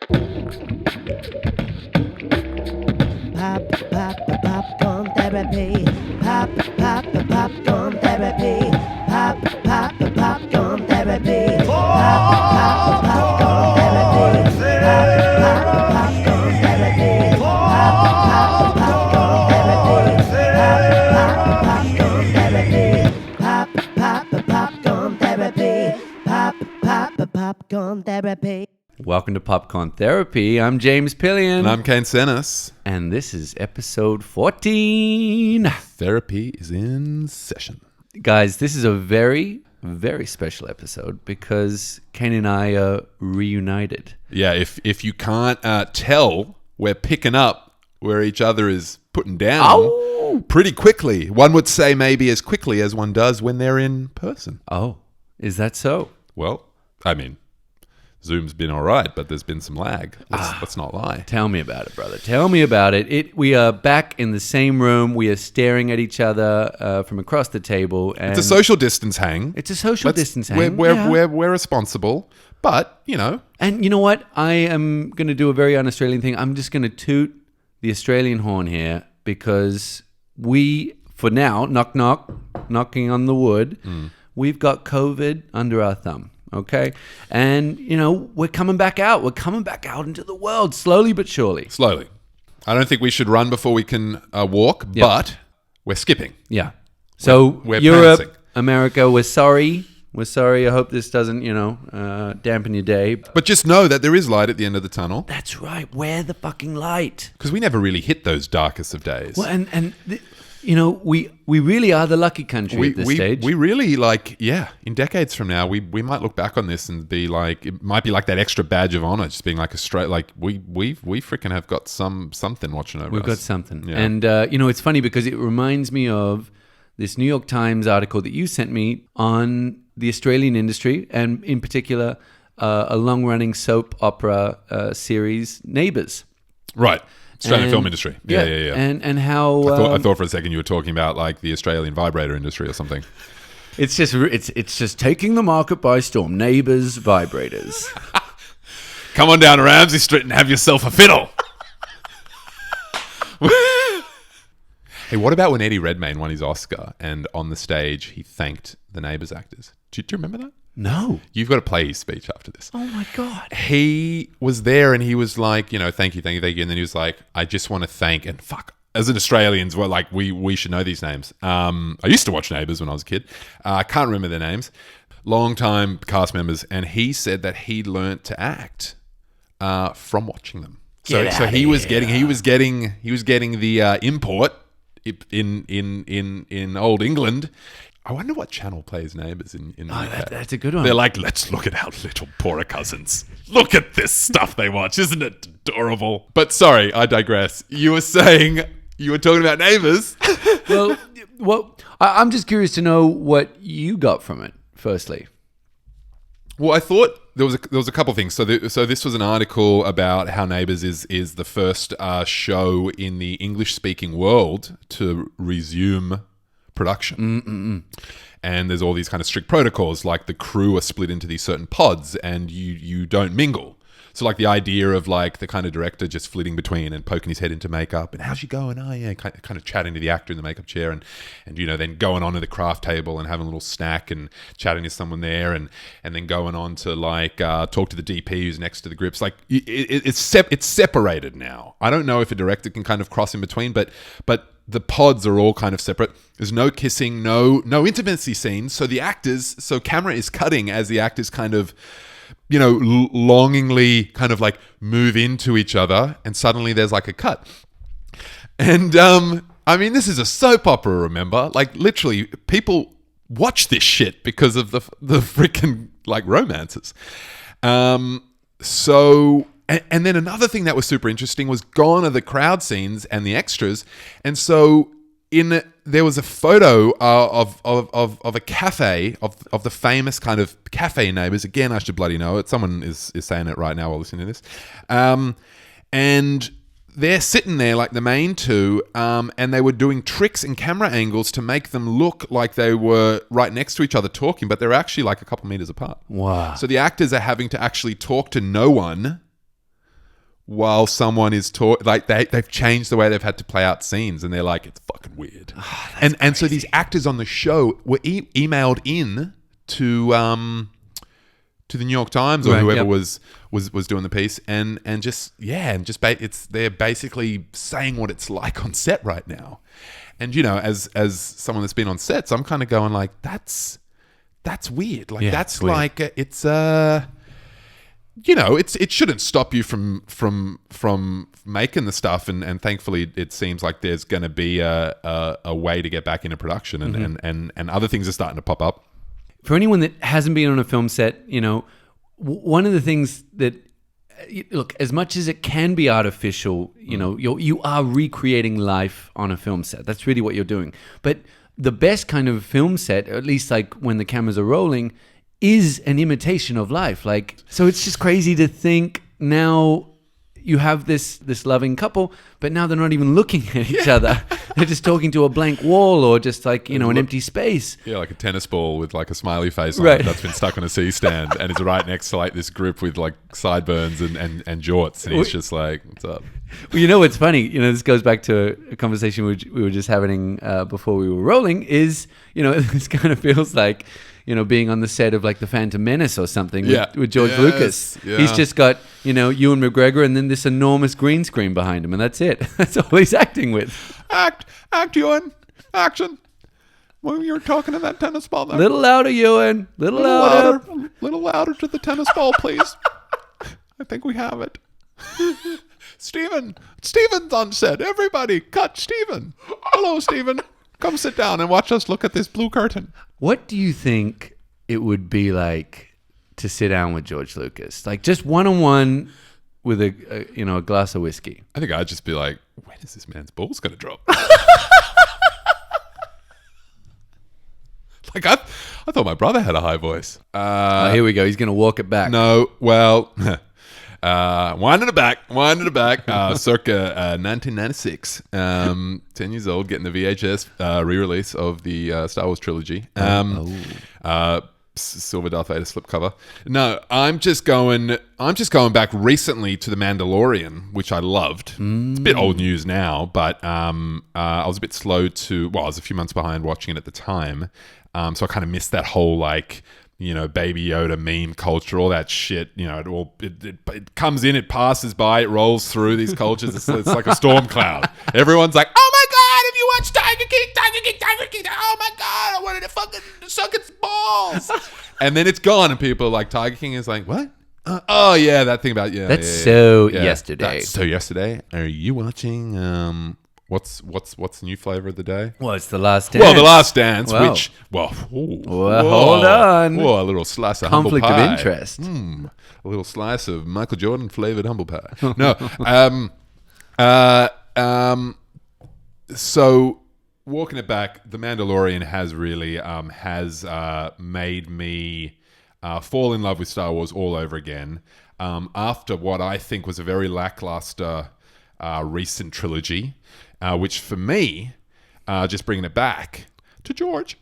Popcorn therapy. Popcorn therapy. Popcorn therapy. Popcorn therapy. Popcorn therapy. Popcorn therapy. Popcorn therapy. Welcome to Popcorn Therapy. I'm James Pillion. And I'm Kane Senis. And this is episode 14. Therapy is in session. Guys, this is a very, very special episode because Kane and I are reunited. Yeah, if you can't tell, we're picking up where each other is putting down pretty quickly. One would say maybe as quickly as one does when they're in person. Oh, is that so? Well, I mean, Zoom's been all right, but there's been some lag. Let's not lie. Tell me about it, brother. Tell me about it. We are back in the same room. We are staring at each other from across the table. And It's a social distance hang. It's a social distance hang. We're responsible, but, you know. And you know what? I am going to do a very un-Australian thing. I'm just going to toot the Australian horn here because we, for now, knocking on the wood, we've got COVID under our thumb. Okay. And, you know, we're coming back out. We're coming back out into the world slowly but surely. Slowly. I don't think we should run before we can walk, but we're skipping. Yeah. So we're Europe, prancing. America, we're sorry. We're sorry. I hope this doesn't, dampen your day. But just know that there is light at the end of the tunnel. That's right. Wear the fucking light. Because we never really hit those darkest of days. Well, we really are the lucky country at this stage. We really, in decades from now, we might look back on this and be like, it might be like that extra badge of honor, just being like a straight, like we freaking have got something watching over us. We've got something. Yeah. And, it's funny because it reminds me of this New York Times article that you sent me on the Australian industry and in particular, a long-running soap opera series, Neighbours. Right. Australian film industry. Yeah. And how... I thought for a second you were talking about like the Australian vibrator industry or something. It's just taking the market by storm. Neighbours vibrators. Come on down to Ramsey Street and have yourself a fiddle. Hey, what about when Eddie Redmayne won his Oscar and on the stage he thanked the Neighbours actors? Do you remember that? No. You've got to play his speech after this. Oh, my God. He was there and he was like, thank you. And then he was like, I just want to thank, and fuck, as an Australian, well, like we should know these names. I used to watch Neighbours when I was a kid. I can't remember their names. Long-time cast members. And he said that he learnt to act from watching them. So he was getting the import in old England. I wonder what channel plays Neighbours in the UK. That's a good one. They're like, let's look at our little poorer cousins. Look at this stuff they watch. Isn't it adorable? But sorry, I digress. You were saying you were talking about Neighbours. Well, I'm just curious to know what you got from it, firstly. Well, I thought there was a couple of things. So this was an article about how Neighbours is the first show in the English-speaking world to resume production. And there's all these kind of strict protocols, like the crew are split into these certain pods and you don't mingle. So like the idea of like the kind of director just flitting between and poking his head into makeup and how's she going? Oh yeah, kind of chatting to the actor in the makeup chair and then going on to the craft table and having a little snack and chatting to someone there and then going on to like talk to the DP who's next to the grips. Like it's separated now. I don't know if a director can kind of cross in between, but the pods are all kind of separate. There's no kissing, no intimacy scenes. So camera is cutting as the actors kind of, longingly kind of like move into each other, and suddenly there's like a cut. And this is a soap opera, remember? Like literally, people watch this shit because of the freaking like romances. And then another thing that was super interesting was gone are the crowd scenes and the extras. And so there was a photo of a cafe, of the famous kind of cafe Neighbours. Again, I should bloody know it. Someone is saying it right now while listening to this. And they're sitting there like the main two, and they were doing tricks and camera angles to make them look like they were right next to each other talking, but they're actually like a couple meters apart. Wow. So the actors are having to actually talk to no one while someone is like they've changed the way they've had to play out scenes, and they're like, it's fucking weird. And so these actors on the show were emailed in to the New York Times or whoever was doing the piece, and they're basically saying what it's like on set right now. And as someone that's been on sets, I'm kind of going like, that's weird. Like that's weird. Like it's it shouldn't stop you from making the stuff, and thankfully it seems like there's going to be a way to get back into production, and other things are starting to pop up. For anyone that hasn't been on a film set, one of the things that, look, as much as it can be artificial, you are recreating life on a film set. That's really what you're doing. But the best kind of film set, at least like when the cameras are rolling, is an imitation of life. Like, so it's just crazy to think now you have this loving couple, but now they're not even looking at each other. They're just talking to a blank wall or just like, an empty space. Yeah, like a tennis ball with like a smiley face on it that's been stuck on a C-stand and it's right next to like this group with like sideburns and jorts. And he's just like, what's up? Well, what's funny, this goes back to a conversation we were just having before we were rolling is, this kind of feels like, being on the set of like the Phantom Menace or something with George Lucas. Yeah. He's just got, Ewan McGregor and then this enormous green screen behind him, and that's it. That's all he's acting with. Act, Ewan. Action. When you were talking to that tennis ball there. Little louder, Ewan. Little louder. Little louder to the tennis ball, please. I think we have it. Steven's on set. Everybody, cut Steven. Hello, Steven. Come sit down and watch us look at this blue curtain. What do you think it would be like to sit down with George Lucas? Like just one-on-one with a glass of whiskey. I think I'd just be like, when is this man's balls going to drop? Like I thought my brother had a high voice. Here we go. He's going to walk it back. No, well... winding it back, circa 1996. 10 years old, getting the VHS re-release of the Star Wars trilogy. Silver Darth Vader slipcover. No, I'm just going back recently to the Mandalorian, which I loved. It's a bit old news now, but I was a bit slow I was a few months behind watching it at the time, so I kind of missed that whole like. Baby Yoda meme culture, all that shit. It comes in, it passes by, it rolls through these cultures. It's like a storm cloud. Everyone's like, "Oh my god, have you watched Tiger King? Oh my god, I wanted to fucking suck its balls." And then it's gone, and people are like, "Tiger King is like what? Oh yeah, that thing about That's so yesterday. That's so yesterday. Are you watching? What's the new flavor of the day? Well, it's The Last Dance. Well, The Last Dance, which... hold on. Whoa, a little slice of conflict humble pie. of interest. A little slice of Michael Jordan flavored humble pie. No. So, walking it back, The Mandalorian has really made me fall in love with Star Wars all over again. After what I think was a very lackluster recent trilogy, which for me, just bringing it back to George,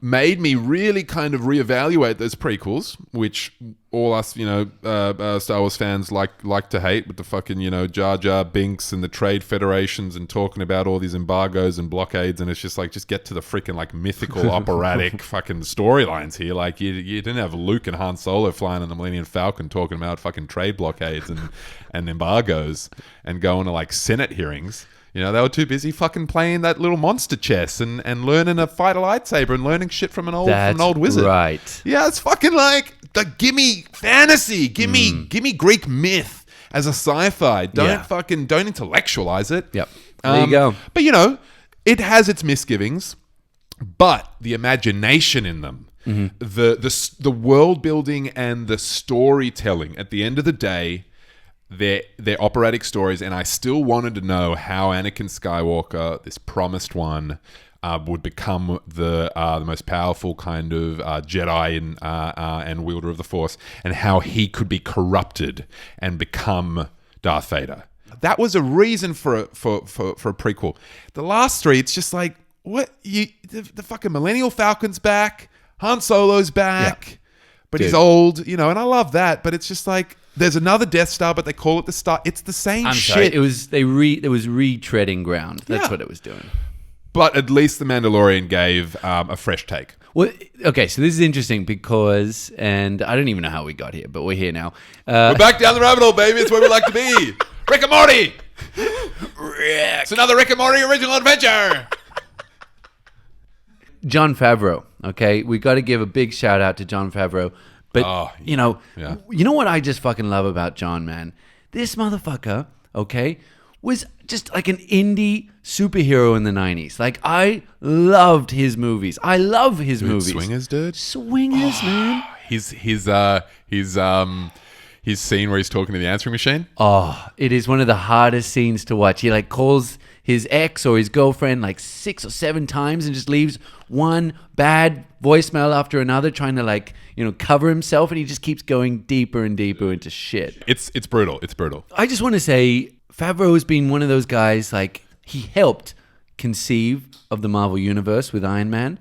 made me really kind of reevaluate those prequels, which all us, Star Wars fans like to hate with the fucking, Jar Jar Binks and the trade federations and talking about all these embargoes and blockades, and it's just like, just get to the freaking like mythical operatic fucking storylines here. Like you didn't have Luke and Han Solo flying on the Millennium Falcon talking about fucking trade blockades and embargoes and going to like Senate hearings. They were too busy fucking playing that little monster chess and learning to fight a lightsaber and learning shit from an old wizard. Right. Yeah, it's fucking like gimme fantasy, gimme Greek myth as a sci-fi. Don't intellectualize it. Yep. There you go. But it has its misgivings, but the imagination in them, the world building and the storytelling at the end of the day, They're operatic stories, and I still wanted to know how Anakin Skywalker, this promised one, would become the most powerful kind of Jedi and wielder of the Force, and how he could be corrupted and become Darth Vader. That was a reason for a prequel. The last three, it's just like, what? The fucking Millennial Falcon's back, Han Solo's back, but he's old, and I love that, but it's just like, There's another Death Star, but they call it the Star. It's the same I'm shit. sorry. It was retreading ground. That's Yeah. what it was doing. But at least the Mandalorian gave a fresh take. Well, okay, so this is interesting because, and I don't even know how we got here, but we're here now. We're back down the rabbit hole, baby. It's where we like to be. Rick and Morty. It's another Rick and Morty original adventure. Jon Favreau, okay? We got to give a big shout out to Jon Favreau. But, yeah. you know what I just fucking love about Jon, man? This motherfucker, okay, was just like an indie superhero in the 90s. Like, I loved his movies. I love his movies. Swingers, dude. Swingers, man. His scene where he's talking to the answering machine. Oh, it is one of the hardest scenes to watch. He like calls his ex or his girlfriend like 6 or 7 times and just leaves one bad voicemail after another, trying to like, cover himself, and he just keeps going deeper and deeper into shit. It's brutal. It's brutal. I just want to say Favreau has been one of those guys, like, he helped conceive of the Marvel Universe with Iron Man.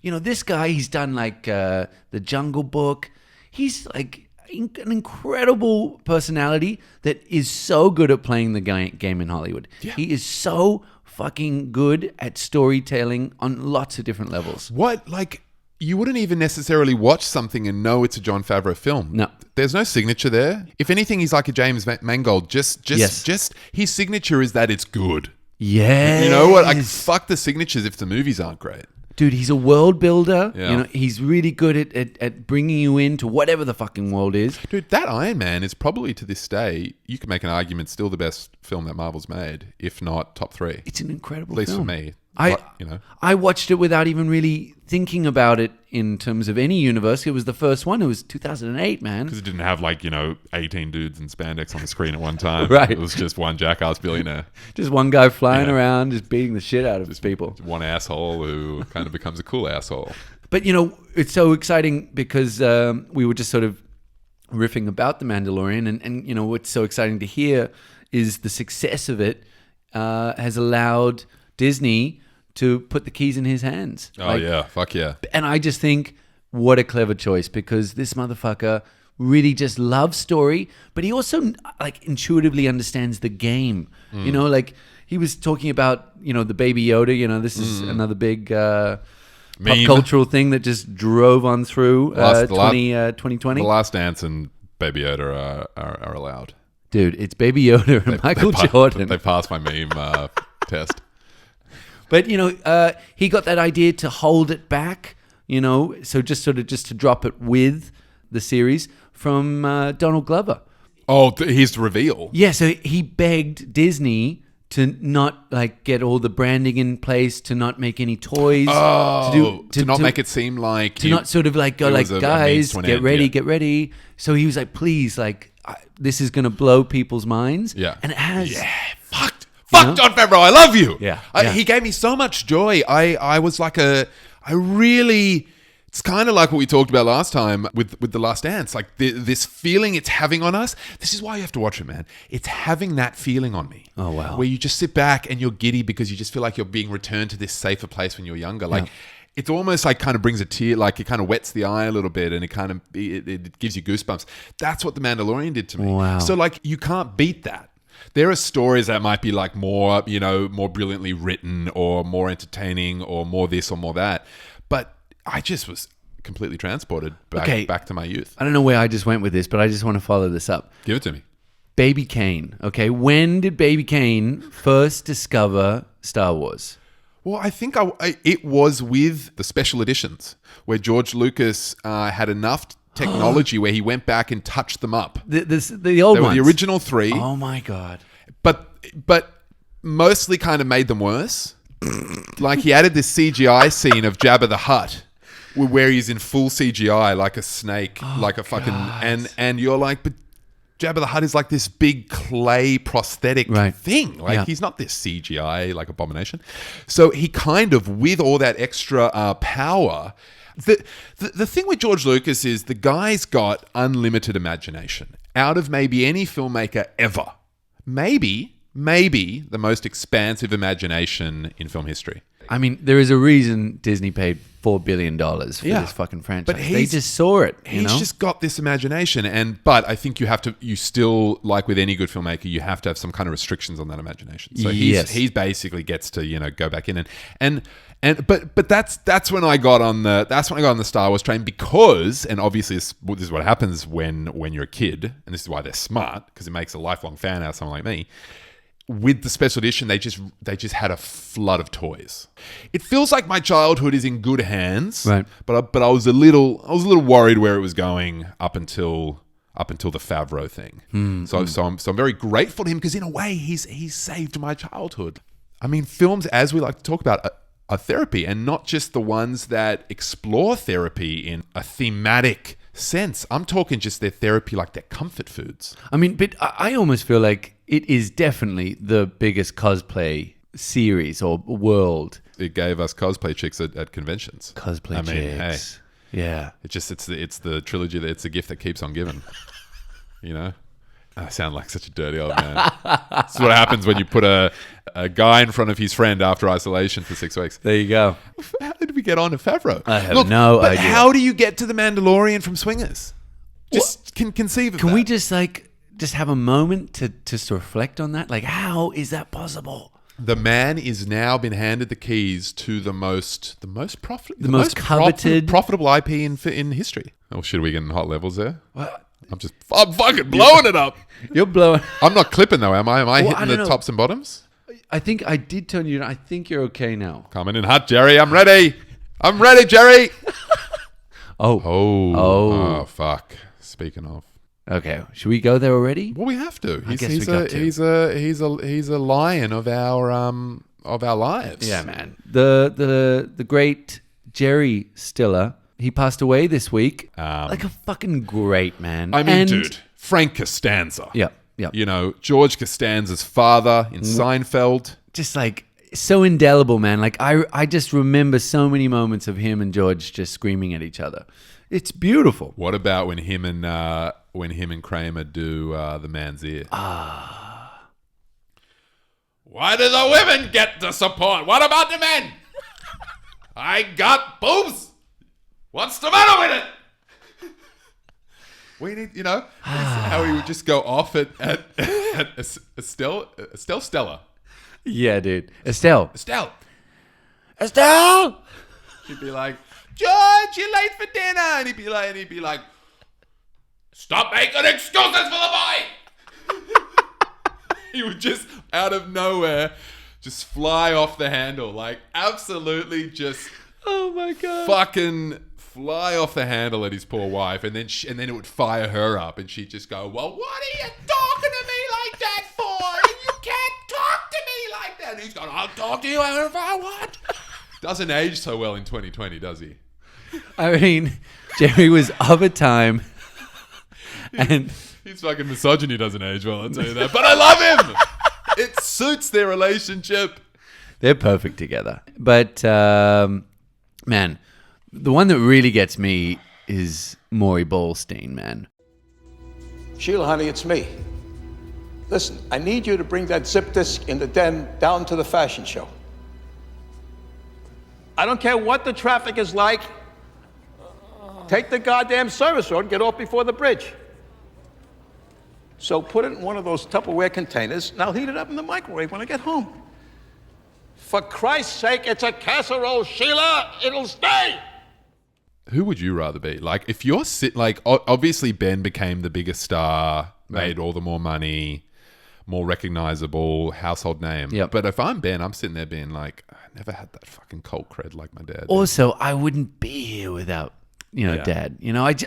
This guy, he's done like the Jungle Book. He's like an incredible personality that is so good at playing the game in Hollywood. Yeah. He is so fucking good at storytelling on lots of different levels. What, like, you wouldn't even necessarily watch something and know it's a Jon Favreau film. No. There's no signature there. If anything, he's like a James Mangold. Just his signature is that it's good. Yeah. You know what? Like, fuck the signatures if the movies aren't great. Dude, he's a world builder. Yeah. He's really good at bringing you into whatever the fucking world is. Dude, that Iron Man is probably, to this day, you can make an argument, still the best film that Marvel's made, if not top 3. It's an incredible At least film. for me. I watched it without even really thinking about it in terms of any universe. It was the first one. It was 2008, man. Because it didn't have 18 dudes in spandex on the screen at one time. Right. It was just one jackass billionaire. Just one guy flying around, just beating the shit out of his people. One asshole who kind of becomes a cool asshole. But, it's so exciting because we were just sort of riffing about The Mandalorian. And what's so exciting to hear is the success of it has allowed Disney to put the keys in his hands. Oh, yeah. Fuck yeah. And I just think, what a clever choice, because this motherfucker really just loves story, but he also intuitively understands the game. He was talking about, the Baby Yoda, this is another big pop cultural thing that just drove on through 2020. The Last Dance and Baby Yoda are allowed. Dude, it's Baby Yoda and Michael Jordan. They passed my meme test. But, he got that idea to hold it back, so just to drop it with the series from Donald Glover. Oh, here's the reveal. Yeah, so he begged Disney to not get all the branding in place, to not make any toys. Oh, to not make it seem like... To not sort of go guys, get ready. So he was like, please, this is going to blow people's minds. Yeah. And it has. Yeah, fuck Jon Favreau, I love you. Yeah. He gave me so much joy. I was it's kind of like what we talked about last time with The Last Dance. Like this feeling it's having on us. This is why you have to watch it, man. It's having that feeling on me. Oh, wow. Where you just sit back and you're giddy because you just feel like you're being returned to this safer place when you're younger. Like, it's almost kind of brings a tear, it kind of wets the eye a little bit, and it gives you goosebumps. That's what The Mandalorian did to me. Wow. So you can't beat that. There are stories that might be more brilliantly written or more entertaining or more this or more that. But I just was completely transported back to my youth. I don't know where I just went with this, but I just want to follow this up. Give it to me. Baby Kane. Okay, when did Baby Kane first discover Star Wars? Well, I think it was with the special editions where George Lucas had enough technology where he went back and touched them up. The old ones. The original 3. Oh my God. But mostly kind of made them worse. He added this CGI scene of Jabba the Hutt where he's in full CGI like a snake, like a fucking... And you're like, but Jabba the Hutt is like this big clay prosthetic thing. He's not this CGI abomination. So he kind of, with all that extra power... The thing with George Lucas is the guy's got unlimited imagination. Out of maybe any filmmaker ever. Maybe the most expansive imagination in film history. I mean, there is a reason Disney paid $4 billion for this fucking franchise. But they just saw it. He's just got this imagination, but I think you still, like with any good filmmaker, you have to have some kind of restrictions on that imagination. So he basically gets to go back in but that's when I got on the Star Wars train, because, and obviously this is what happens when you're a kid, and this is why they're smart, because it makes a lifelong fan out of someone like me. With the special edition, they just had a flood of toys. It feels like my childhood is in good hands, right? But I was a little worried where it was going up until the Favreau thing. So I'm very grateful to him, because in a way he's saved my childhood. I mean, films, as we like to talk about, are therapy, and not just the ones that explore therapy in a thematic sense. I'm talking just their therapy, like their comfort foods. I mean, but I almost feel like it is definitely the biggest cosplay series or world. It gave us cosplay chicks at conventions. Cosplay chicks. Hey, yeah. It's the trilogy it's a gift that keeps on giving. I sound like such a dirty old man. This is what happens when you put a guy in front of his friend after isolation for 6 weeks. There you go. How did we get on to Favreau? I have no idea. How do you get to the Mandalorian from Swingers? Just can conceive of that. Can we just have a moment to reflect on that? Like, how is that possible? The man is now been handed the keys to the most coveted, profitable IP in history. Oh shit, are we getting hot levels there? What? I'm fucking blowing it up. You're blowing. I'm not clipping though, am I? Am I hitting the tops and bottoms? I think I did turn you down. I think you're okay now. Coming in hot, Jerry. I'm ready, Jerry. Oh, fuck. Speaking of. Okay, should we go there already? Well, we have to. He's a lion of our lives. Yeah, man. The great Jerry Stiller. He passed away this week. Like a fucking great man. I mean, dude, Frank Costanza. Yeah. George Costanza's father in Seinfeld. Just like so indelible, man. Like I just remember so many moments of him and George just screaming at each other. It's beautiful. What about when him and Kramer do The Man's Ear? Why do the women get the support? What about the men? I got boobs. What's the matter with it? We need, this is how he would just go off at Estelle Stella. Yeah, dude. Estelle. She'd be like, George, you're late for dinner. And he'd be like, stop making excuses for the boy. He would just, out of nowhere, just fly off the handle. Like, absolutely just... Oh, my God. Fucking fly off the handle at his poor wife. And then it would fire her up. And she'd just go, well, what are you talking to me like that for? You can't talk to me like that. And he's going, I'll talk to you if I want. Doesn't age so well in 2020, does he? I mean, Jerry was of a time... And his fucking misogyny doesn't age well, I'll tell you that. But I love him. It suits their relationship. They're perfect together. But, man, the one that really gets me is Maury Ballstein, man. Sheila, honey, it's me. Listen, I need you to bring that zip disk in the den down to the fashion show. I don't care what the traffic is like. Take the goddamn service road and get off before the bridge. So put it in one of those Tupperware containers, and I'll heat it up in the microwave when I get home. For Christ's sake, it's a casserole, Sheila! It'll stay! Who would you rather be? Like, if you're obviously Ben became the biggest star, made all the more money, more recognizable household name. Yep. But if I'm Ben, I'm sitting there being like, I never had that fucking cult cred like my dad. Also, I wouldn't be here without, Dad.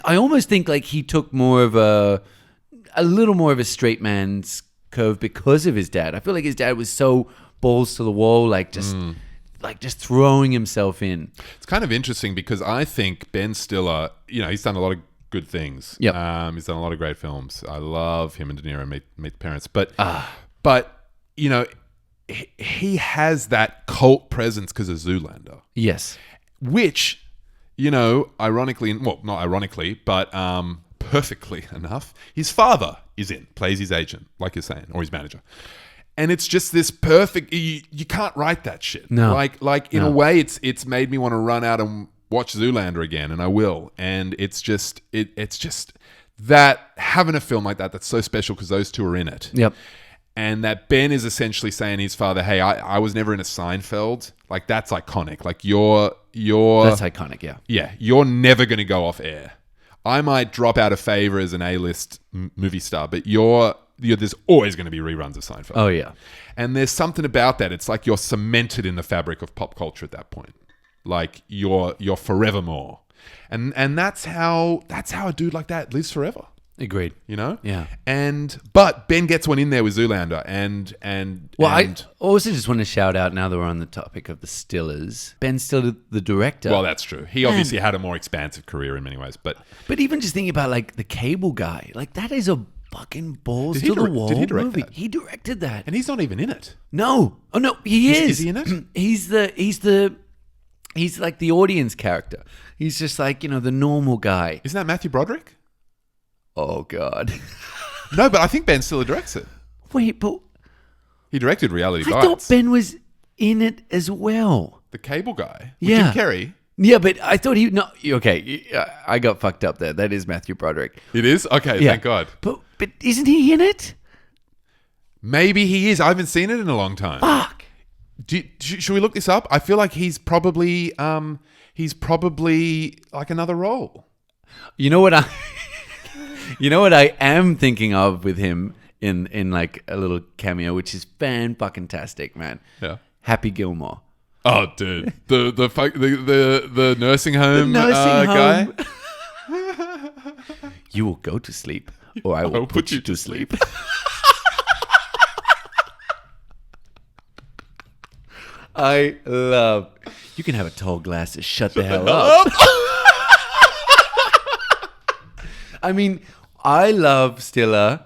I almost think like he took more of a little more of a straight man's curve because of his dad. I feel like his dad was so balls to the wall, just throwing himself in. It's kind of interesting because I think Ben Stiller, he's done a lot of good things. Yep. He's done a lot of great films. I love him and De Niro, Meet the Parents. But he has that cult presence because of Zoolander. Yes. Which, ironically, well, not ironically, but perfectly enough, his father plays his agent, like you're saying, or his manager. And it's just this perfect, you can't write that shit. No. Like in a way, it's made me want to run out and watch Zoolander again, and I will. And it's just that having a film like that that's so special because those two are in it. Yep. And that Ben is essentially saying to his father, hey, I was never in a Seinfeld. Like, that's iconic. Like, you're That's iconic, yeah. yeah, you're never going to go off air. I might drop out of favor as an A-list movie star, but there's always going to be reruns of Seinfeld. Oh, yeah. And there's something about that. It's like you're cemented in the fabric of pop culture at that point. Like, you're forevermore. And that's how a dude like that lives forever. Agreed. You know? Yeah. But Ben gets one in there with Zoolander I also just want to shout out, now that we're on the topic of the Stillers, Ben Stiller, the director. well, that's true. He obviously had a more expansive career in many ways, but Even just thinking about like the Cable Guy, like that is a fucking balls Did he to the direct- wall did he direct movie. that? He directed that. and he's not even in it. No. Oh no, he is. Is he in it? He's like the audience character. He's just like, the normal guy. Isn't that Matthew Broderick? Oh God. No, but I think Ben Stiller directs it. Wait, but He directed Reality I Bites. thought Ben was in it as well. The Cable Guy. With Yeah. Jim Carrey. Yeah, but I thought okay, I got fucked up there. That is Matthew Broderick. It is? Okay, Yeah. thank God. But isn't he in it? Maybe he is. I haven't seen it in a long time. Fuck. Should we look this up? I feel like he's probably like another role. You know what I am thinking of with him in like a little cameo, which is fan-fucking-tastic, man. Yeah. Happy Gilmore. Oh, dude, the nursing home, Nursing guy. home. You will go to sleep, or I will put you to sleep. I love. You can have a tall glass to shut the hell up. I mean, I love Stiller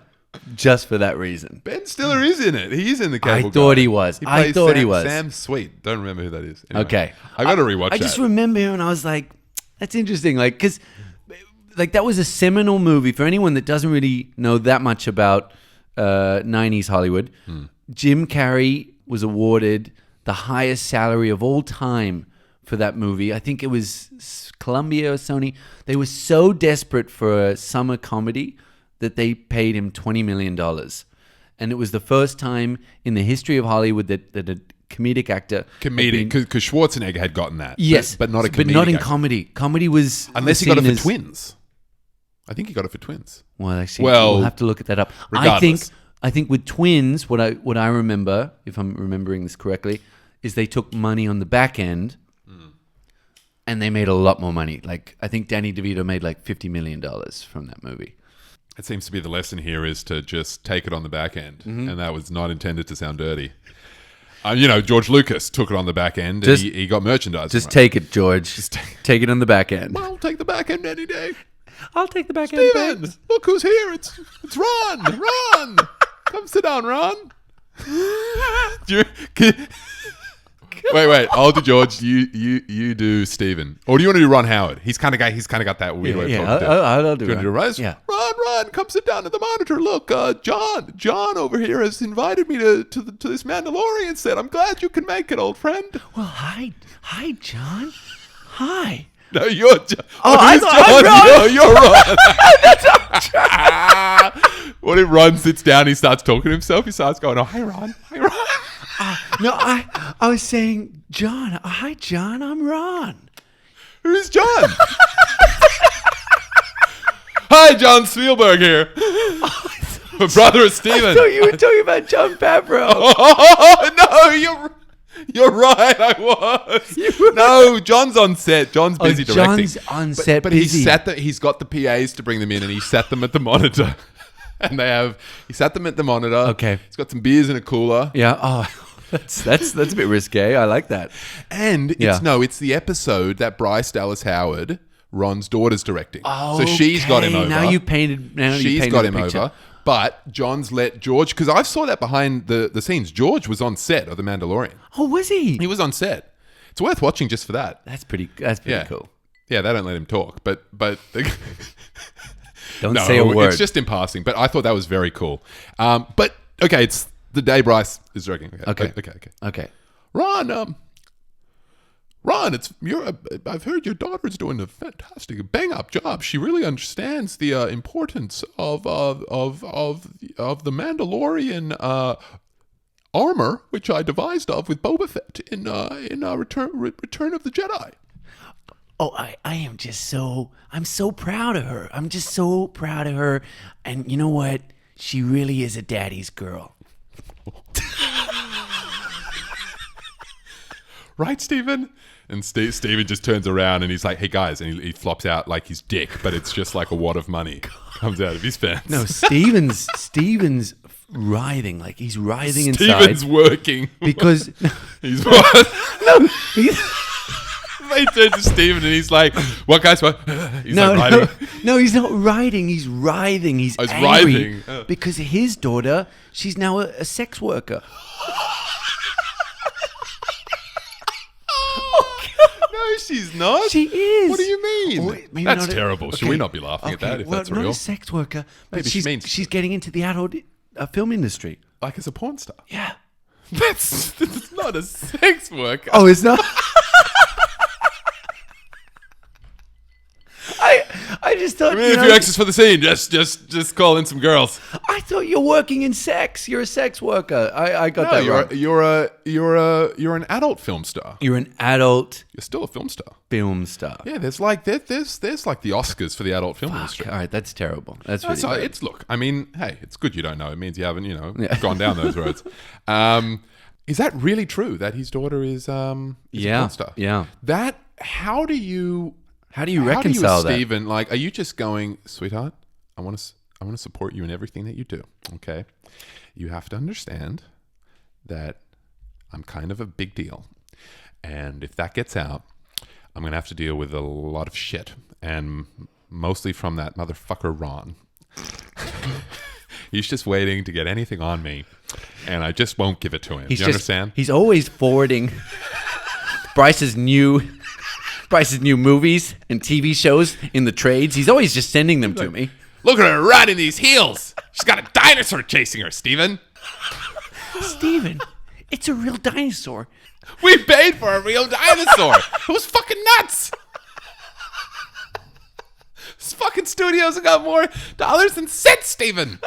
just for that reason. Ben Stiller is in it. He is in the Cable I thought Guy. he was. I plays thought he was. Sam Sweet. Don't remember who that is. Anyway, Okay. I got to rewatch I that. just remember him and I was like, that's interesting. Like, because like that was a seminal movie for anyone that doesn't really know that much about 90s Hollywood. Jim Carrey was awarded the highest salary of all time for that movie. I think it was Columbia or Sony. They were so desperate for a summer comedy that they paid him $20 million. And it was the first time in the history of Hollywood that a comedic actor... Comedic, because Schwarzenegger had gotten that. Yes. But not a comedic But not in actor. comedy. Comedy was... Unless he got it seen for as- Twins. I think he got it for Twins. Well, actually, Well, we'll have to look at that up. regardless. I think with Twins, what I remember, if I'm remembering this correctly, is they took money on the back end and they made a lot more money. Like, I think Danny DeVito made like $50 million from that movie. It seems to be the lesson here is to just take it on the back end. Mm-hmm. And that was not intended to sound dirty. George Lucas took it on the back end Just- and he got merchandise. Just from it. take it, George. Take it on the back end. I'll take the back end any day. I'll take the back end. Steven, look who's here. It's Ron. Ron. Come sit down, Ron. Wait. I'll do George. You do Steven. Or do you want to do Ron Howard? He's kind of got that weird way of Yeah, talking. I'll do Do you want to do Ron. Rose? Yeah. Ron, come sit down at the monitor. Look, John over here has invited me to this Mandalorian set. I'm glad you can make it, old friend. Well, hi, John. Hi. No, you're John. Oh, I who's thought I'm You're Ron. What if Ron sits down, he starts talking to himself, he starts going, oh, hi, Ron. Hi, Ron. No, I was saying, John. Hi, John. I'm Ron. Who's John? Hi, John Spielberg here. Brother of Steven. I thought you were talking about Jon Favreau. Oh, no, you're right, I was. No, John's on set. John's busy directing. John's on set But busy. he's got the PAs to bring them in and he sat them at the monitor. And he sat them at the monitor. Okay. He's got some beers in a cooler. Yeah. Oh, that's a bit risque. I like that. And it's the episode that Bryce Dallas Howard, Ron's daughter's directing. So she's got him Okay, over. Now you painted. She's got him the picture. over. But John's let George, because I saw that behind the scenes. George was on set of The Mandalorian. Oh, was he? He was on set. It's worth watching just for that. That's pretty Yeah. cool. Yeah, they don't let him talk, but Don't no, say a word. it's just in passing. But I thought that was very cool. But okay, it's the day Bryce is directing. Okay. Okay. Ron, Ron, I've heard your daughter's doing a fantastic bang-up job. She really understands the importance of the Mandalorian armor, which I devised of with Boba Fett in Return of the Jedi. Oh, I am I'm so proud of her. I'm just so proud of her. And you know what? She really is a daddy's girl. Right, Stephen? And Stephen just turns around and he's like, hey, guys. And he flops out like his dick, but it's just like a wad of money comes out of his pants. No, Steven's writhing. Like, he's writhing inside. Stephen's working. Because... He's what? No, he's... He turns to Stephen and he's like, what, guys? What? He's like writing. No, he's not writing. He's writhing. He's angry writhing. because his daughter, she's now a sex worker. No, she's not. She is. What do you mean? Or maybe That's not terrible. Should we not be laughing at that if that's not real? a sex worker, but Maybe she means- she's getting into the adult film industry. Like as a porn star. Yeah. That's not a sex worker. Oh, it's not? I just thought. I mean, if you're extras for the scene, just call in some girls. I thought you're working in sex. You're a sex worker. I got that wrong. You're an adult film star. You're an adult You're still a film star. film star. Yeah, there's like the Oscars for the adult film industry. All right, that's terrible. That's No, really bad. it's look. I mean, hey, it's good you don't know. It means you haven't, Yeah. gone down those roads. Is that really true that his daughter is a porn star? Yeah. How do you reconcile that? Stephen, like, are you just going, sweetheart? I want to support you in everything that you do. Okay, you have to understand that I'm kind of a big deal, and if that gets out, I'm gonna have to deal with a lot of shit, and mostly from that motherfucker Ron. He's just waiting to get anything on me, and I just won't give it to him. You understand? He's always forwarding Bryce's new movies and TV shows in the trades. He's always just sending them to me. Look at her riding these heels. She's got a dinosaur chasing her, Stephen. Steven, it's a real dinosaur. We paid for a real dinosaur. It was fucking nuts. This fucking studios have got more dollars than cents, Stephen.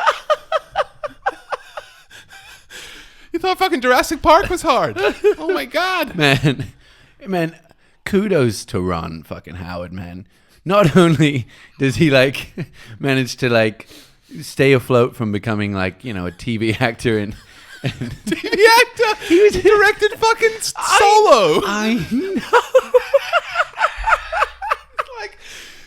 You thought fucking Jurassic Park was hard. Oh my God. Man, kudos to Ron fucking Howard, man. Not only does he manage to stay afloat from becoming a TV actor and TV actor. He directed fucking Solo. I know.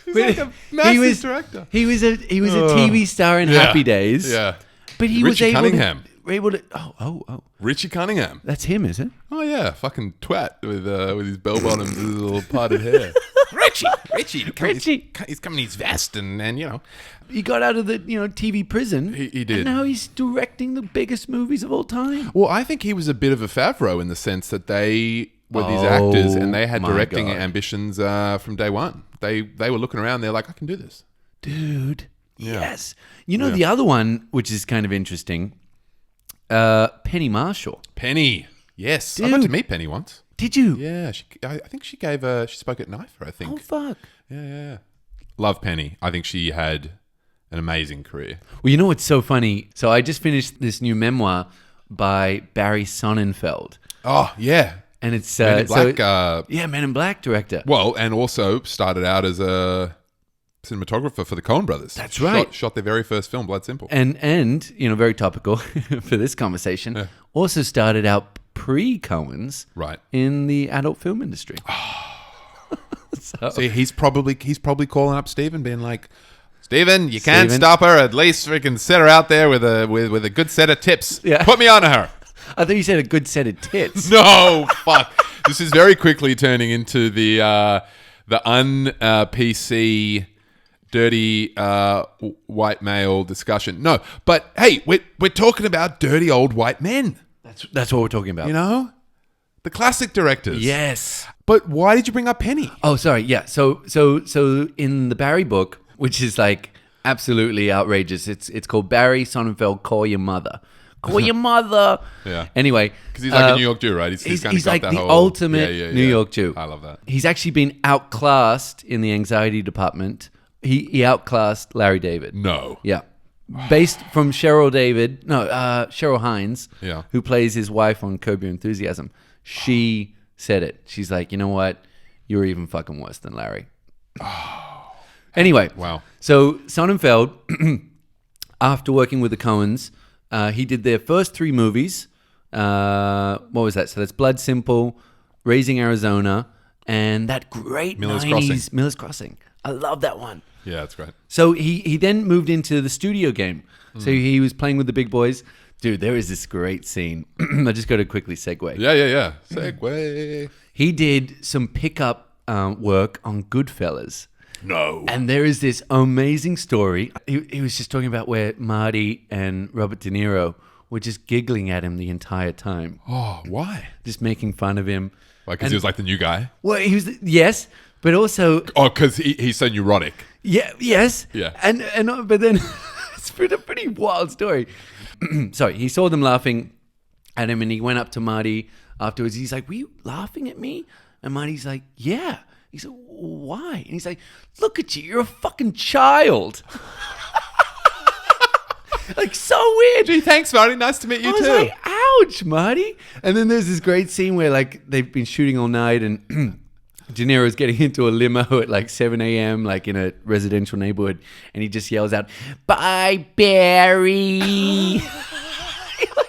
He's like a massive director. He was a TV star in Happy Days. Yeah. But he Richie was Cunningham. able to oh. Richie Cunningham. That's him, is it? Oh yeah, fucking twat with his bell bottoms and his little parted hair. Richie, he's coming in his vest and He got out of the TV prison. He did. And now he's directing the biggest movies of all time. Well, I think he was a bit of a Favreau in the sense that they were these actors and they had my directing God. ambitions from day one. They were looking around. They're like, I can do this. Dude. Yeah. Yes. The other one, which is kind of interesting, Penny Marshall. Penny, yes, I Dude. got to meet Penny once. Did you? Yeah, I think she spoke at Knifer. I think. Oh, fuck. Yeah. Love Penny. I think she had an amazing career. Well, you know what's so funny? So I just finished this new memoir by Barry Sonnenfeld. Oh yeah, And it's Men in Black. Men in Black director. Well, and also started out as a cinematographer for the Coen brothers. That's right. Shot their very first film, Blood Simple. And very topical for this conversation. Yeah. Also started out pre-Coens Right. in the adult film industry. See, he's probably calling up Stephen, being like, Stephen, you can't Stephen. stop her. At least we can set her out there with a good set of tips. Yeah. Put me on her. I thought you said a good set of tits. No, fuck. This is very quickly turning into the un-PC dirty white male discussion. No, but hey, we're talking about dirty old white men. That's what we're talking about. The classic directors. Yes. But why did you bring up Penny? Oh, sorry. Yeah. So in the Barry book, which is absolutely outrageous, it's called Barry Sonnenfeld, Call Your Mother. call your mother. Yeah. Anyway. Because he's like a New York Jew, right? He's kind of got like that the whole... ultimate New York Jew. I love that. He's actually been outclassed in the anxiety department. He outclassed Larry David. No. Yeah. Based from Cheryl Hines, Yeah. who plays his wife on Curb Your Enthusiasm. She said it. She's like, you know what? You're even fucking worse than Larry. Anyway. Wow. So Sonnenfeld, after working with the Coens, he did their first 3 movies. What was that? So that's Blood Simple, Raising Arizona, and that great Miller's 90s Crossing. Miller's Crossing. I love that one. Yeah, that's great. So he then moved into the studio game. So he was playing with the big boys. Dude, there is this great scene. I just got to quickly segue. Yeah. Segue. He did some pickup work on Goodfellas. No. And there is this amazing story. He was just talking about where Marty and Robert De Niro were just giggling at him the entire time. Oh, why? Just making fun of him. Like, because he was like the new guy? Well, he was, yes, but also... Oh, because he's so neurotic. Yeah, yes. Yeah. And but then it's been a pretty wild story. Sorry, he saw them laughing at him and he went up to Marty afterwards. He's like, were you laughing at me? And Marty's like, yeah. He said, why? And he's like, look at you. You're a fucking child. Like, so weird. Gee, thanks, Marty. Nice to meet you, I was too. like, ouch, Marty. And then there's this great scene where, like, they've been shooting all night and De Niro's getting into a limo at, like, 7 a.m., like, in a residential neighborhood. And he just yells out, bye, Barry.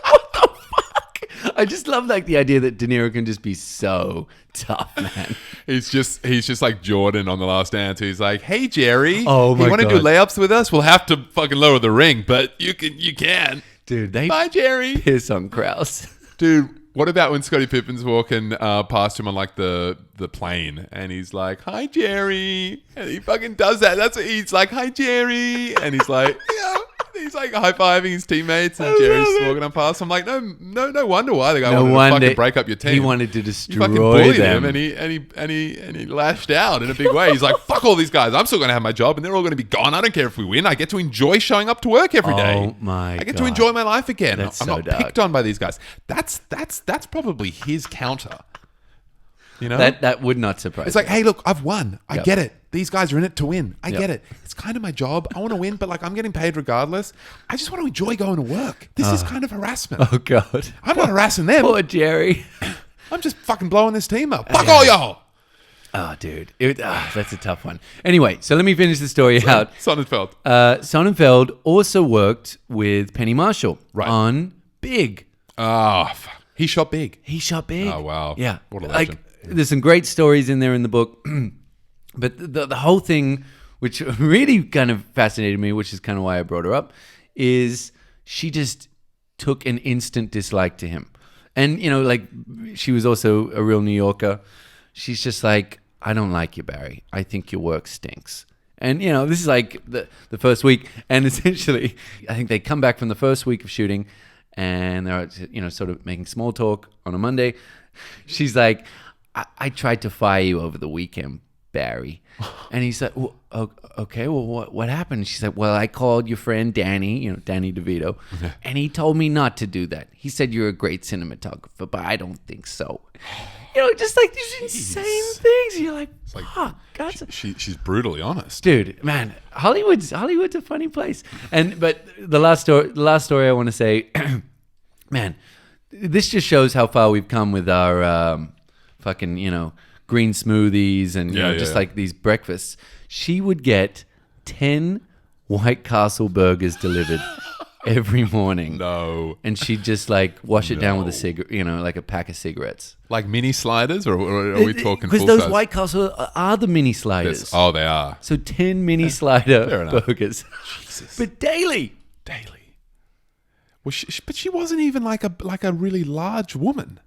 What the fuck? I just love, like, the idea that De Niro can just be so tough, man. He's just like Jordan on The Last Dance. He's like, hey, Jerry. Oh, my you want to do God. layups with us? We'll have to fucking lower the ring, but you can. Dude, they Bye, Jerry. piss on Krause. Dude, what about when Scottie Pippen's walking past him on like the plane and he's like, hi, Jerry. And he fucking does that. That's what he's like, hi, Jerry. And he's like, yeah. He's like high-fiving his teammates and Jerry's walking on past. I'm like, no wonder why the guy wanted to fucking break up your team. He wanted to You destroy fucking bullied them. him and he lashed out in a big way. He's like, fuck all these guys. I'm still going to have my job and they're all going to be gone. I don't care if we win. I get to enjoy showing up to work every day. Oh my I get God. to enjoy my life again. That's I'm so not dark. picked on by these guys. That's probably his counter. You know? That would not surprise It's like, me. hey, look, I've won. I Yep. get it. These guys are in it to win. I Yep. get it. It's kind of my job. I want to win, but like I'm getting paid regardless. I just want to enjoy going to work. This is kind of harassment. Oh, God. I'm not harassing them. Poor Jerry. I'm just fucking blowing this team up. Fuck all y'all. Oh, dude. That's a tough one. Anyway, so let me finish the story out. Sonnenfeld. Sonnenfeld also worked with Penny Marshall Right. on Big. He shot big. He shot Big. Oh, wow. Yeah. What a legend. There's some great stories in there in the book. But the whole thing, which really kind of fascinated me, which is kind of why I brought her up, is she just took an instant dislike to him. And, you know, like, she was also a real New Yorker. She's just like, I don't like you, Barry. I think your work stinks. And, you know, this is like the first week. And essentially, I think they come back from the first week of shooting and they're, you know, sort of making small talk on a Monday. She's like, I tried to fire you over the weekend, Barry. And he's like, well, okay, well, what happened? She's like, well, I called your friend Danny, you know, Danny DeVito, and he told me not to do that. He said you're a great cinematographer, but I don't think so. You know, just like these insane things. You're like, fuck, God. She's brutally honest. Dude, man, Hollywood's a funny place. But the last story I want to say, man, this just shows how far we've come with our fucking, you know, green smoothies and you know, just like these breakfasts. She would get 10 White Castle burgers delivered every morning. No. And she'd just like wash it down with a cigarette, you know, like a pack of cigarettes. Like mini sliders, or are we talking Because full those size? White Castle are the mini sliders. Yes. Oh, they are. So 10 mini Fair slider enough. burgers. Jesus. But daily. Well, but she wasn't even like a really large woman,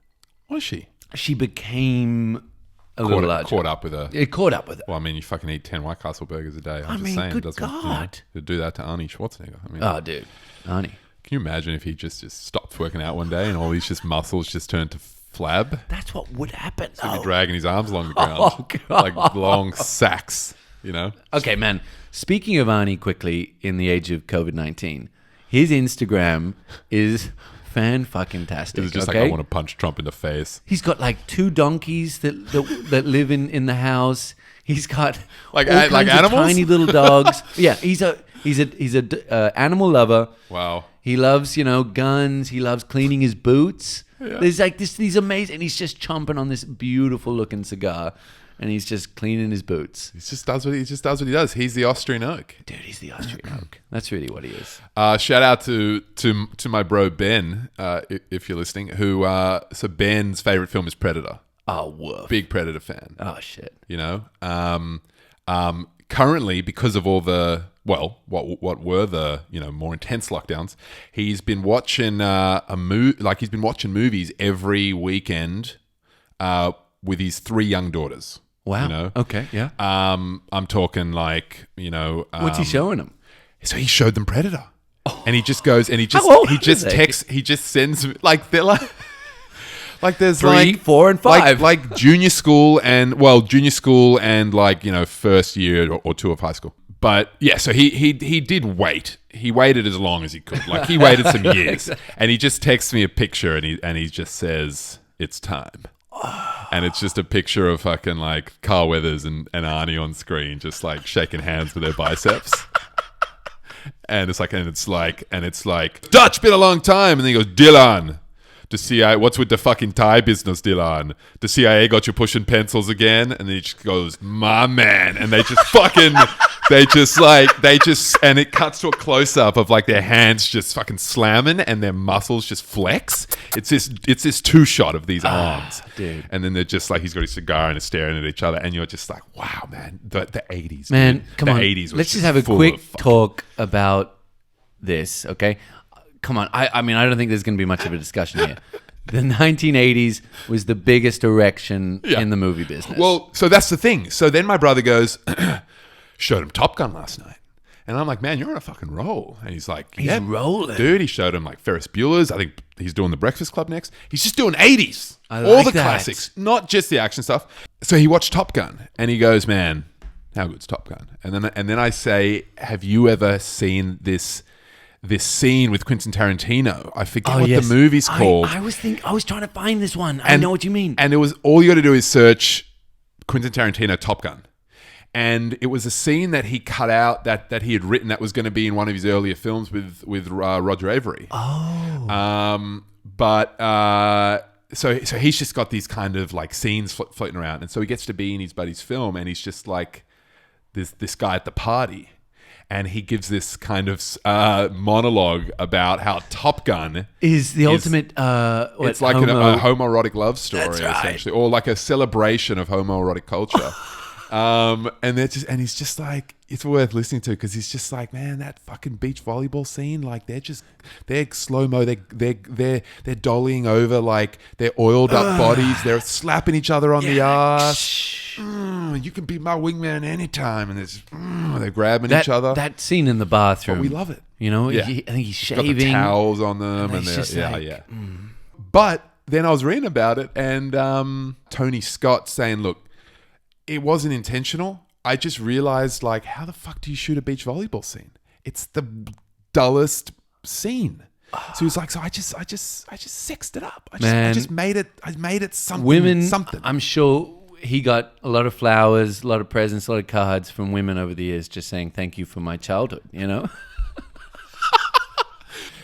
was she? She became a little larger. Caught up with her. It caught up with her. Well, I mean, you fucking eat 10 White Castle burgers a day. I'm I just mean, saying. good doesn't, God. to do that to Arnie Schwarzenegger. I mean, Oh, dude. Arnie. can you imagine if he just stopped working out one day and all these just muscles just turned to flab? That's what would happen. He'd be Oh. dragging his arms along the ground. Oh, God. Like long sacks, you know? Okay, man. Speaking of Arnie quickly in the age of COVID-19, his Instagram is fan-fucking-tastic. It's just okay? like I want to punch Trump in the face. He's got like 2 donkeys that live in the house. He's got Like all kinds of animals? tiny little dogs. Yeah, he's a animal lover. Wow. He loves, guns. He loves cleaning his boots. Yeah. There's like these amazing, and he's just chomping on this beautiful looking cigar, and he's just cleaning his boots. He just does what he does. He's the Austrian oak. Dude, he's the Austrian oak. That's really what he is. Shout out to my bro Ben, if you're listening. Who so Ben's favorite film is Predator. Oh, woof. Big Predator fan. Oh shit. Currently, because of all the what were the more intense lockdowns, he's been watching he's been watching movies every weekend with his 3 young daughters. Wow. Okay. Yeah. I'm talking like What's he showing him? So he showed them Predator, and he just goes and he How old are they? texts, he just sends like they're like. Like there's 3, 4, and 5. like junior school and like first year or 2 of high school. But yeah, so he did wait. He waited as long as he could. Like he waited some years, and he just texts me a picture and he just says it's time. And it's just a picture of fucking like Carl Weathers and Arnie on screen, just like shaking hands with their biceps. And it's like Dutch, been a long time, and then he goes, Dylan. The CIA, what's with the fucking Thai business, Dylan? The CIA got you pushing pencils again? And then he just goes, my man. And they just fucking, and it cuts to a close-up of like their hands just fucking slamming and their muscles just flex. It's this 2-shot of these arms. Dude. And then they're just like, he's got his cigar and is staring at each other. And you're just like, wow, man, the 80s. Man, dude. come the on. 80s was Let's just have a full quick of fucking- talk about this, okay? Come on. I mean, I don't think there's going to be much of a discussion here. The 1980s was the biggest erection in the movie business. Well, so that's the thing. So then my brother goes, showed him Top Gun last night. And I'm like, man, you're on a fucking roll. And he's like, He's rolling. Dude, he showed him like Ferris Bueller's. I think he's doing The Breakfast Club next. He's just doing 80s. I all like the that. classics, not just the action stuff. So he watched Top Gun and he goes, man, how good's Top Gun? And then I say, have you ever seen this scene with Quentin Tarantino? I forget what the movie's called. I was trying to find this one. I know what you mean. And it was all you got to do is search Quentin Tarantino Top Gun. And it was a scene that he cut out that he had written that was going to be in one of his earlier films with Roger Avery. Oh. So he's just got these kind of like scenes floating around. And so he gets to be in his buddy's film and he's just like this guy at the party. And he gives this kind of monologue about how Top Gun is the ultimate. It's like a homoerotic love story, essentially, or like a celebration of homoerotic culture. And he's just like, it's worth listening to because he's just like, man, that fucking beach volleyball scene, like they're slow mo, they're dollying over like their oiled up bodies, they're slapping each other on the ass. You can be my wingman anytime, and they're grabbing each other. That scene in the bathroom, but we love it. I think he's shaving. Got the towels on them, and they're But then I was reading about it, and Tony Scott saying, "Look, it wasn't intentional. I just realized, like, how the fuck do you shoot a beach volleyball scene? It's the dullest scene." So he was like, "So I just sexed it up. I just made it. I made it something. Women, something." I'm sure he got a lot of flowers, a lot of presents, a lot of cards from women over the years, just saying thank you for my childhood.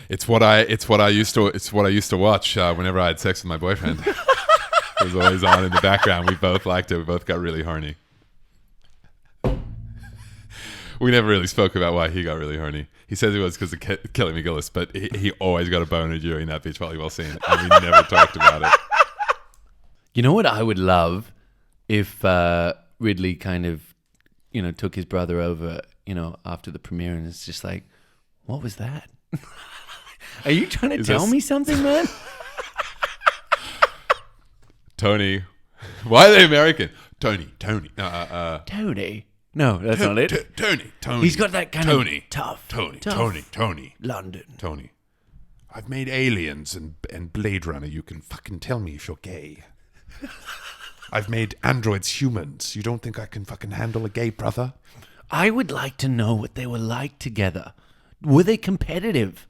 It's what I used to watch whenever I had sex with my boyfriend. It was always on in the background. We both liked it. We both got really horny. We never really spoke about why he got really horny. He says it was because of Kelly McGillis, but he always got a boner during that beach volleyball scene, and we never talked about it. You know what I would love if Ridley kind of, took his brother over, after the premiere, and it's just like, what was that? Are you trying to tell me something, man? Tony. Why are they American? Tony. Tony. No, that's not it. Tony. He's got that kind of tough. Tony. London. Tony. I've made Aliens and Blade Runner. You can fucking tell me if you're gay. I've made androids humans. You don't think I can fucking handle a gay brother? I would like to know what they were like together. Were they competitive?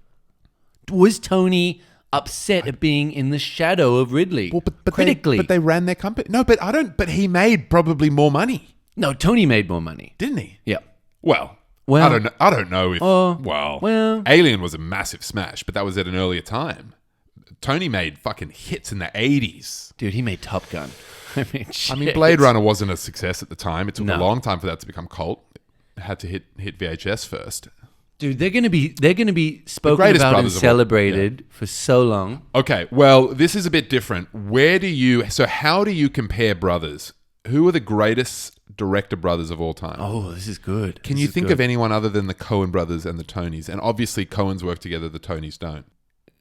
Was Tony upset at being in the shadow of Ridley. Well, but critically. they ran their company. No, but But he made probably more money, No, Tony made more money. didn't he? Yeah. Well, Well- I don't know if. well. Alien was a massive smash, but that was at an earlier time. Tony made fucking hits in the 80s. Dude, he made Top Gun. I mean, I mean, Blade Runner wasn't a success at the time. It took a No. long time for that to become cult. It had to hit VHS first. Dude, they're gonna be spoken greatest about and brothers of all- celebrated for so long. Okay, well, this is a bit different. How do you compare brothers? Who are the greatest director brothers of all time? Oh, this is good. Can you think of anyone other than the Coen brothers and the Tonys? And obviously, Coens work together, the Tonys don't.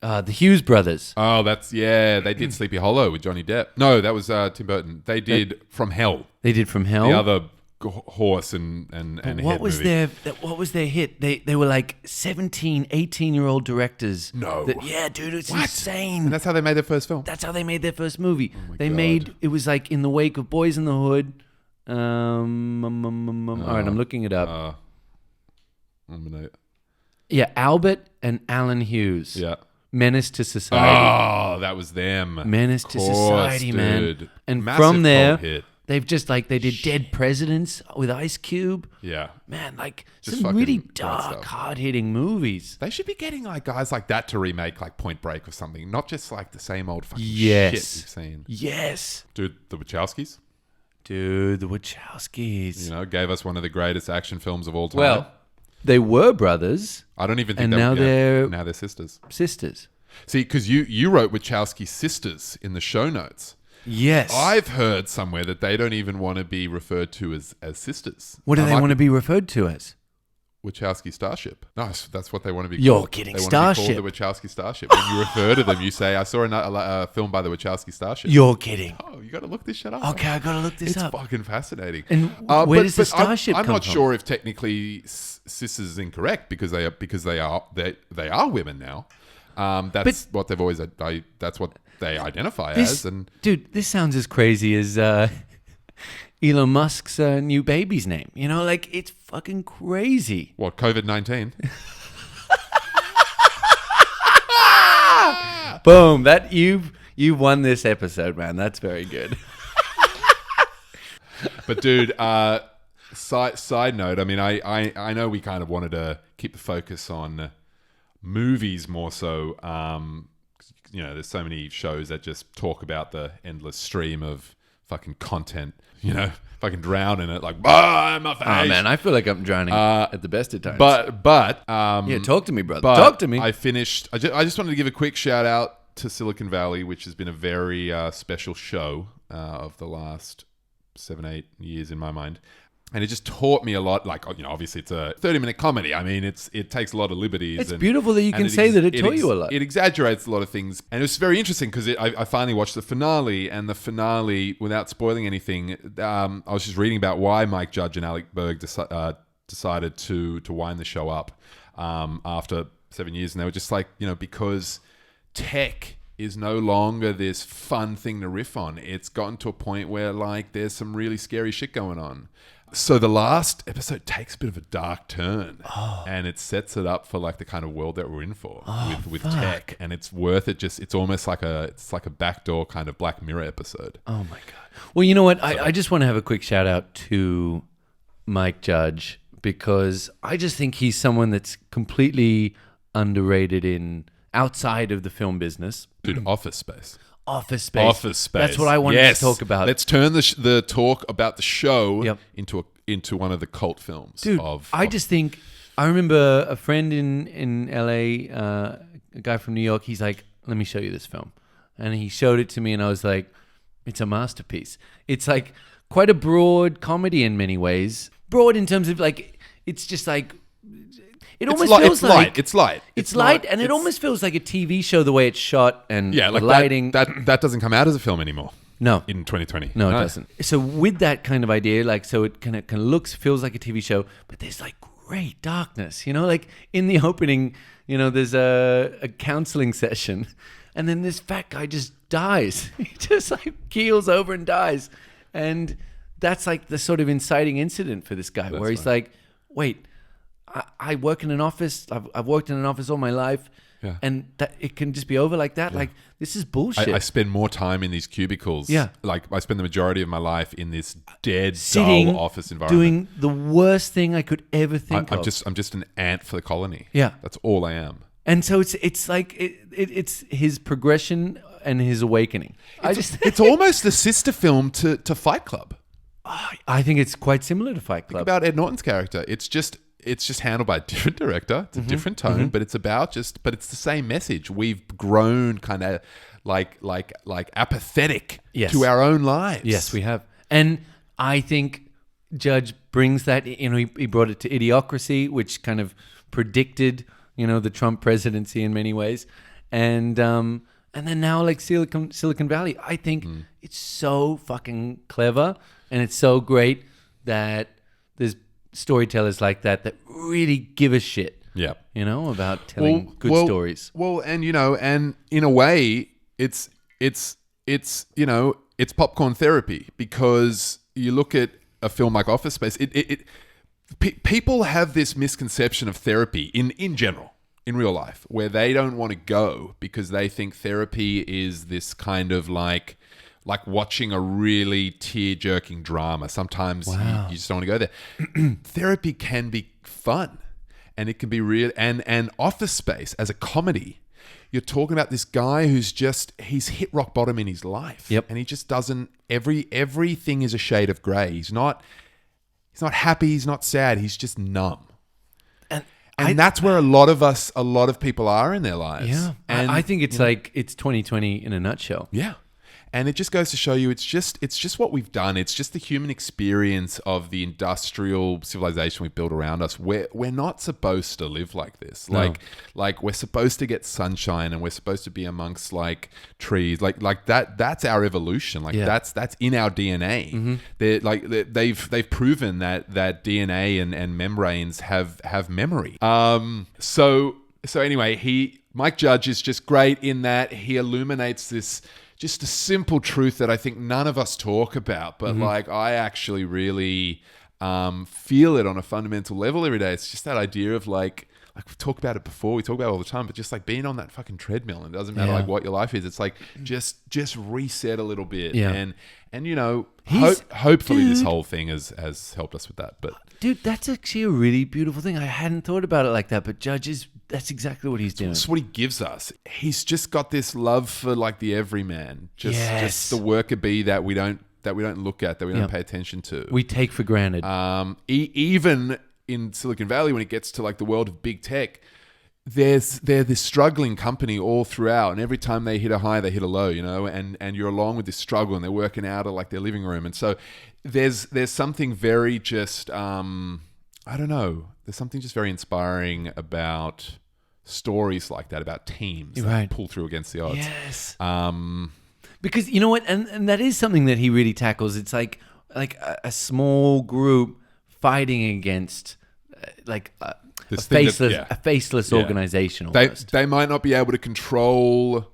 The Hughes brothers? Oh, they did Sleepy Hollow with Johnny Depp. No, that was Tim Burton. They did From Hell, They did From Hell. the other horse and What hit was movie. what was their hit? They were like 17, 18-year-old directors. No. Yeah, dude, it's What? insane. And that's how they made their first film. That's how they made their first movie. They God. made it was like in the wake of Boys in the Hood. All right, I'm looking it up. Yeah, Albert and Alan Hughes. Yeah. Menace to Society. Oh, that was them. Menace to Of course, Society, man. dude. And Massive from there, cult hit. they've just like they did Dead Presidents with Ice Cube. Yeah. Man, like Just some fucking really great dark, stuff. hard-hitting movies. They should be getting like guys like that to remake like Point Break or something, not just like the same old fucking Yes. shit we've seen. Yes. Dude, the Wachowskis, Dude, the Wachowskis. you know, gave us one of the greatest action films of all time. Well, they were brothers, I don't even think and they now were, they're now they're sisters. sisters. See, because you wrote Wachowski sisters in the show notes. Yes. I've heard somewhere that they don't even want to be referred to as sisters. What do I they might want to be referred to as? Wachowski Starship. No, that's what they want to be You're called. kidding, They want Starship. to be called the Wachowski Starship. When you refer to them, you say, I saw a film by the Wachowski Starship. You're kidding. Oh, you got to look this shit up. Okay, I gotta look this It's up. fucking fascinating. And where does the I'm- Starship I'm come not from? sure if technically cis is incorrect because they are women now. That's what they've always. That's what they identify as. And Dude, this sounds as crazy as Elon Musk's new baby's name. You know, like it's fucking crazy. what, COVID-19? Boom! That you've won this episode, man. That's very good. But dude, side note. I mean, I know we kind of wanted to keep the focus on movies more so. You know, there's so many shows that just talk about the endless stream of fucking content. You know, fucking drown in it, like, my face. Oh man, I feel like I'm drowning at the best of times. But yeah, talk to me, brother. But Talk to me. I finished. I just wanted to give a quick shout out to Silicon Valley, which has been a very special show of the last 7-8 years in my mind, and it just taught me a lot. Like, you know, obviously it's a 30-minute comedy. I mean, it takes a lot of liberties. It's beautiful that you can say that it taught you a lot. It exaggerates a lot of things, and it was very interesting because I finally watched the finale, and the finale, without spoiling anything, I was just reading about why Mike Judge and Alec Berg decided to wind the show up after 7 years, and they were just like, you know, because tech is no longer this fun thing to riff on. It's gotten to a point where like there's some really scary shit going on. So the last episode takes a bit of a dark turn, and it sets it up for like the kind of world that we're in for with tech, and it's worth it. It's almost like a backdoor kind of Black Mirror episode. Oh my god. Well, you know what? I just want to have a quick shout out to Mike Judge because I just think he's someone that's completely underrated in outside of the film business. Dude, Office Space. Office Space. Office Space. That's what I wanted Yes. to talk about. Let's turn the talk about the show Yep. into one of the cult films. Dude, I just think I remember a friend in LA, a guy from New York. He's like, "Let me show you this film," and he showed it to me, and I was like, "It's a masterpiece." It's like quite a broad comedy in many ways. Broad in terms of like, it's just like. It almost feels like it's light. It's light, and it almost feels like a TV show the way it's shot and yeah, like the lighting. that doesn't come out as a film anymore. No, In 2020. no, it doesn't. So with that kind of idea, like, so it kind of looks, feels like a TV show, but there's like great darkness, you know, like in the opening, you know, there's a counseling session, and then this fat guy just dies. He just like keels over and dies, and that's like the sort of inciting incident for this guy, where he's like, wait. I work in an office. I've worked in an office all my life. Yeah. And that it can just be over like that. Like, this is bullshit. I spend more time in these cubicles. Yeah. Like, I spend the majority of my life in this dead, Sitting, dull office environment. doing the worst thing I could ever think I'm of. just an ant for the colony. Yeah. That's all I am. And so it's like it's his progression and his awakening. It's almost the sister film to Fight Club. I think it's quite similar to Fight Club. Think about Ed Norton's character. It's just handled by a different director. It's a different tone, but it's the same message. We've grown kind of like apathetic to our own lives. Yes, we have. And I think Judge brings that, he brought it to Idiocracy, which kind of predicted, the Trump presidency in many ways. And then now, like Silicon Valley, I think it's so fucking clever and it's so great that there's storytellers like that really give a shit. Yeah. About telling good stories. Well, and and in a way, it's popcorn therapy, because you look at a film like Office Space. People have this misconception of therapy in general, in real life, where they don't want to go because they think therapy is this kind of like watching a really tear-jerking drama. Sometimes you just don't want to go there. Therapy can be fun, and it can be real. And Office Space as a comedy, you're talking about this guy he's hit rock bottom in his life. Yep. And he just doesn't. Everything is a shade of grey. He's not happy. He's not sad. He's just numb. And that's where a lot of people are in their lives. Yeah. And I think it's like it's 2020 in a nutshell. Yeah. And it just goes to show you, it's just what we've done. It's just the human experience of the industrial civilization we've built around us. We're not supposed to live like this. No. Like we're supposed to get sunshine, and we're supposed to be amongst like trees. Like that. That's our evolution. Like that's in our DNA. They've proven that DNA and membranes have memory. So anyway, Mike Judge is just great in that he illuminates this. Just a simple truth that I think none of us talk about, but like I actually really feel it on a fundamental level every day. It's just that idea of like we've talked about it before, we talk about it all the time, but just like being on that fucking treadmill, and it doesn't matter like what your life is. It's like just reset a little bit, and hopefully this whole thing has helped us with that. But dude, that's actually a really beautiful thing. I hadn't thought about it like that, but that's exactly what he's doing. That's what he gives us. He's just got this love for like the everyman, just the worker bee that we don't look at, that we don't pay attention to. We take for granted. Even in Silicon Valley, when it gets to like the world of big tech, they're this struggling company all throughout, and every time they hit a high, they hit a low, and you're along with this struggle, and they're working out of like their living room, and so there's something very just I don't know. There's something just very inspiring about stories like that, about teams that pull through against the odds. Yes. Because you know what, and that is something that he really tackles. It's like a small group fighting against a faceless organization. Almost. They might not be able to control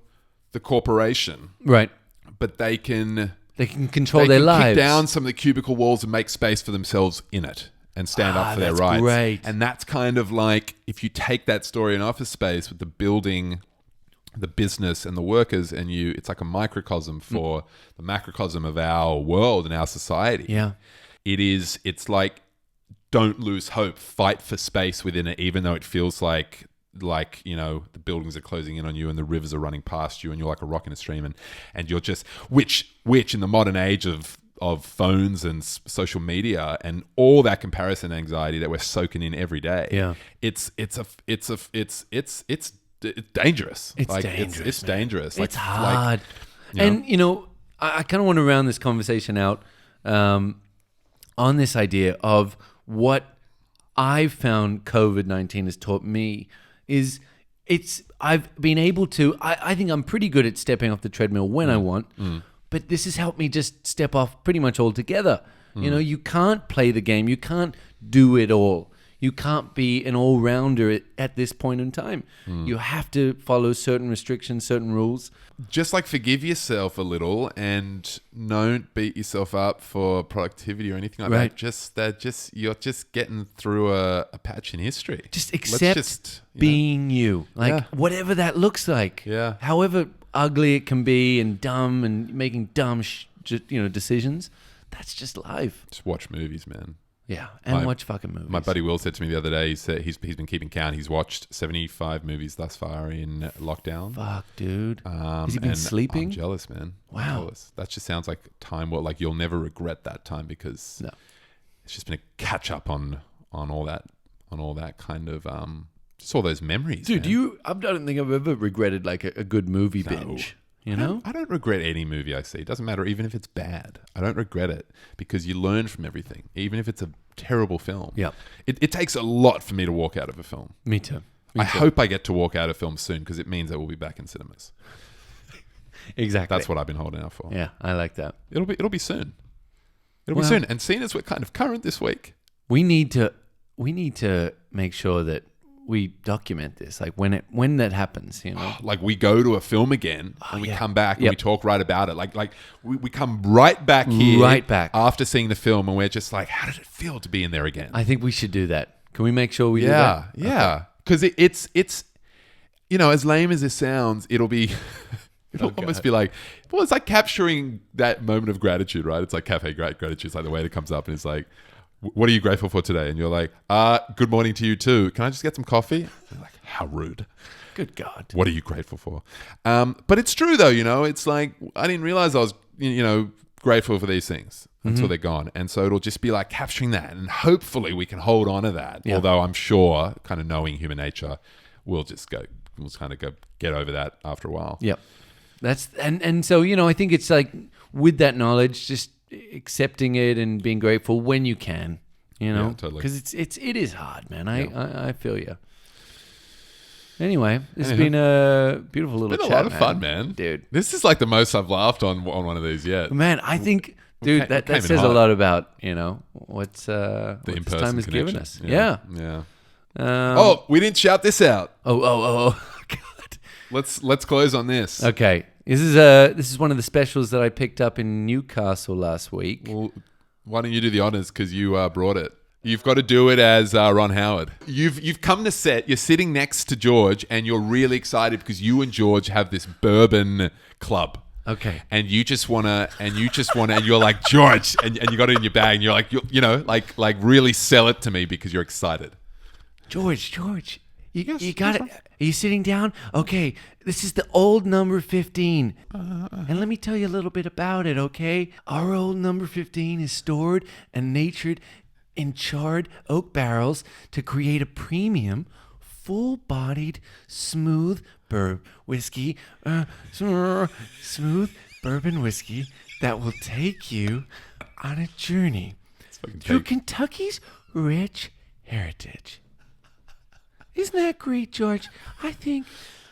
the corporation, right? But they can control their lives. Kick down some of the cubicle walls and make space for themselves in it, and stand up for their rights. Great. And that's kind of like, if you take that story in Office Space with the building, the business, and the workers, and it's like a microcosm for the macrocosm of our world and our society. Yeah. It's like, don't lose hope, fight for space within it, even though it feels like the buildings are closing in on you and the rivers are running past you and you're like a rock in a stream, and you're just, which in the modern age of phones and social media and all that comparison anxiety that we're soaking in every day. It's dangerous. It's dangerous. It's hard. And I kind of want to round this conversation out on this idea of what I've found COVID-19 has taught me is I've been able to, I think I'm pretty good at stepping off the treadmill when I want. But this has helped me just step off pretty much altogether. You can't play the game. You can't do it all. You can't be an all-rounder at this point in time. You have to follow certain restrictions, certain rules. Just like forgive yourself a little and don't beat yourself up for productivity or anything like Right. that. You're just getting through a patch in history. Just Let's accept just, being you. Like, Yeah. whatever that looks like. Yeah. However ugly it can be and dumb and making dumb decisions. That's just life. just watch movies, man. Yeah. And My- watch fucking movies. My buddy Will said to me the other day, he said he's been keeping count. He's watched 75 movies thus far in lockdown. Fuck, dude. Has he been and sleeping? I'm jealous, man. I'm Wow. jealous. That just sounds like time. Well, like you'll never regret that time because No. it's just been a catch up on all that kind of just all those memories. Dude, man. I don't think I've ever regretted like a good movie binge. You know? I don't regret any movie I see. It doesn't matter, even if it's bad. I don't regret it because you learn from everything, even if it's a terrible film. Yeah. It takes a lot for me to walk out of a film. Me too. I hope I get to walk out of film soon because it means that we'll be back in cinemas. Exactly. That's what I've been holding out for. Yeah, I like that. It'll be soon. It'll Well- be soon. And seeing as we're kind of current this week, We need to make sure that we document this, like when that happens, you know. like we go to a film again and we yeah. come back and Yep. we talk right about it. Like we come right back here, Right back. after seeing the film, and we're just like, how did it feel to be in there again? I think we should do that. Can we make sure we do that? Yeah. Because it's as lame as this sounds, it'll be. It'll almost be like, well, it's like capturing that moment of gratitude, right? It's like cafe gratitude. It's like the waiter comes up and it's like, what are you grateful for today? And you're like, good morning to you too. Can I just get some coffee? And like, how rude. Good God. What are you grateful for? But it's true though, it's like, I didn't realize I was, grateful for these things until they're gone. And so it'll just be like capturing that. And hopefully we can hold on to that. Yeah. Although I'm sure, kind of knowing human nature, we'll kind of go get over that after a while. Yep. That's and so I think it's like with that knowledge, just accepting it and being grateful when you can, Yeah, totally. because it is hard, man. I feel you. Anyway, this has Anyhow. been a beautiful little It's been chat, a lot of fun, man. dude. This is like the most I've laughed on one of these yet. Man, I think, dude, that came in says a hot. lot about what this in-person time has given connection. us. Yeah. We didn't shout this out. Oh, God. Let's close on this. Okay, this is one of the specials that I picked up in Newcastle last week. Well, why don't you do the honors because you brought it? You've got to do it as Ron Howard. You've come to set. You're sitting next to George, and you're really excited because you and George have this bourbon club. Okay. And you just wanna, and you're like George, and you got it in your bag, and you're like, like really sell it to me because you're excited. George, you Yes, got it. Are you sitting down? Okay, this is the old number 15. And let me tell you a little bit about it, okay? Our old number 15 is stored and natured in charred oak barrels to create a premium, full-bodied, smooth whiskey, smooth bourbon whiskey that will take you on a journey through Kentucky's rich heritage. Isn't that great, George? I think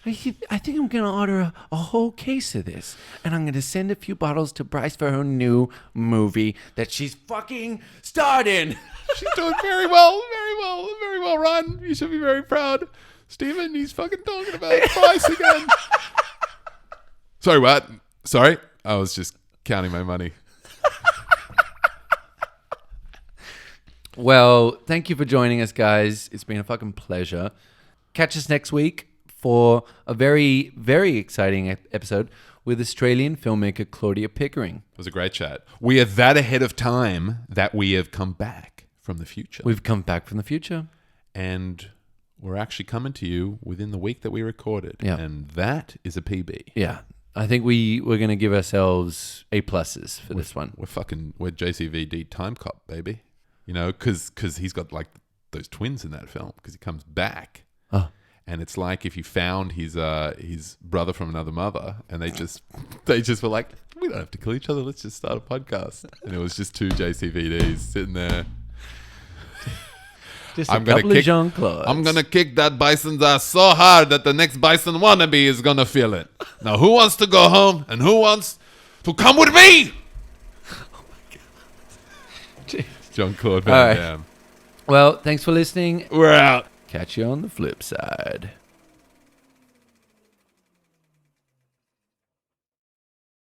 I'm going to order a whole case of this, and I'm going to send a few bottles to Bryce for her new movie that she's fucking starred in. She's doing very well, Ron. You should be very proud. Stephen, he's fucking talking about price again. Sorry, what? Sorry? I was just counting my money. Well, thank you for joining us, guys. It's been a fucking pleasure. Catch us next week for a very, very exciting episode with Australian filmmaker Claudia Pickering. It was a great chat. We are that ahead of time that we have come back from the future. We've come back from the future. And we're actually coming to you within the week that we recorded. Yeah. And that is a PB. Yeah. I think we're going to give ourselves A+ for this one. We're JCVD time cop, baby. Because he's got like those twins in that film because he comes back. Oh. And it's like if you found his brother from another mother and they just were like, we don't have to kill each other. Let's just start a podcast. And it was just two JCVDs sitting there. Just a couple of Jean-Claude. I'm going to kick that bison's ass so hard that the next bison wannabe is going to feel it. Now, who wants to go home and who wants to come with me? Oh, my God. Jean-Claude Van Damme. Well, thanks for listening. We're out. Catch you on the flip side.